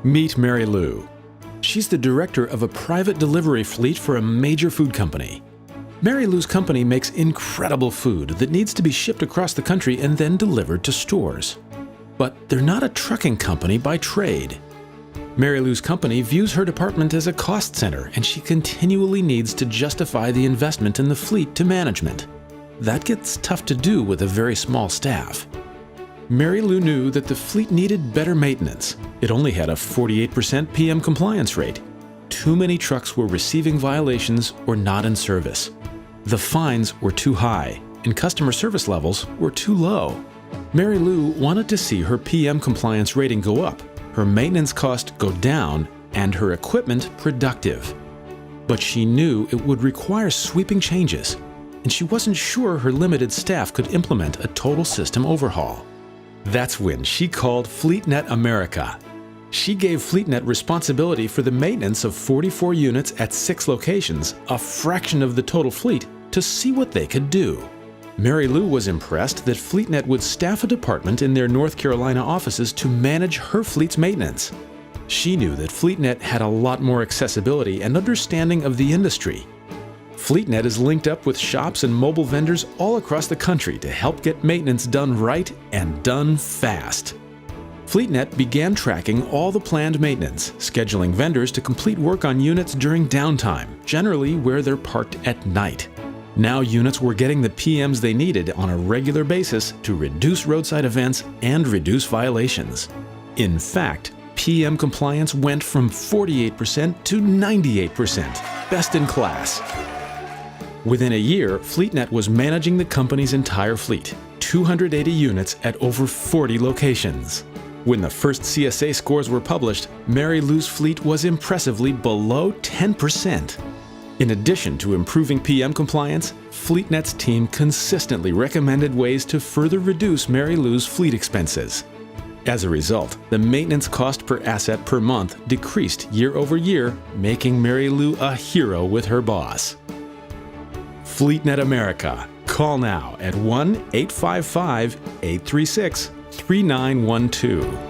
Meet Mary Lou. She's the director of a private delivery fleet for a major food company. Mary Lou's company makes incredible food that needs to be shipped across the country and then delivered to stores. But they're not a trucking company by trade. Mary Lou's company views her department as a cost center, and she continually needs to justify the investment in the fleet to management. That gets tough to do with a very small staff. Mary Lou knew that the fleet needed better maintenance. It only had a 48% PM compliance rate. Too many trucks were receiving violations or not in service. The fines were too high, and customer service levels were too low. Mary Lou wanted to see her PM compliance rating go up, her maintenance cost go down, and her equipment productive. But she knew it would require sweeping changes, and she wasn't sure her limited staff could implement a total system overhaul. That's when she called FleetNet America. She gave FleetNet responsibility for the maintenance of 44 units at 6 locations, a fraction of the total fleet, to see what they could do. Mary Lou was impressed that FleetNet would staff a department in their North Carolina offices to manage her fleet's maintenance. She knew that FleetNet had a lot more accessibility and understanding of the industry. FleetNet is linked up with shops and mobile vendors all across the country to help get maintenance done right and done fast. FleetNet began tracking all the planned maintenance, scheduling vendors to complete work on units during downtime, generally where they're parked at night. Now units were getting the PMs they needed on a regular basis to reduce roadside events and reduce violations. In fact, PM compliance went from 48% to 98%, best in class. Within a year, FleetNet was managing the company's entire fleet, 280 units at over 40 locations. When the first CSA scores were published, Mary Lou's fleet was impressively below 10%. In addition to improving PM compliance, FleetNet's team consistently recommended ways to further reduce Mary Lou's fleet expenses. As a result, the maintenance cost per asset per month decreased year over year, making Mary Lou a hero with her boss. FleetNet America. Call now at 1-855-836-3912.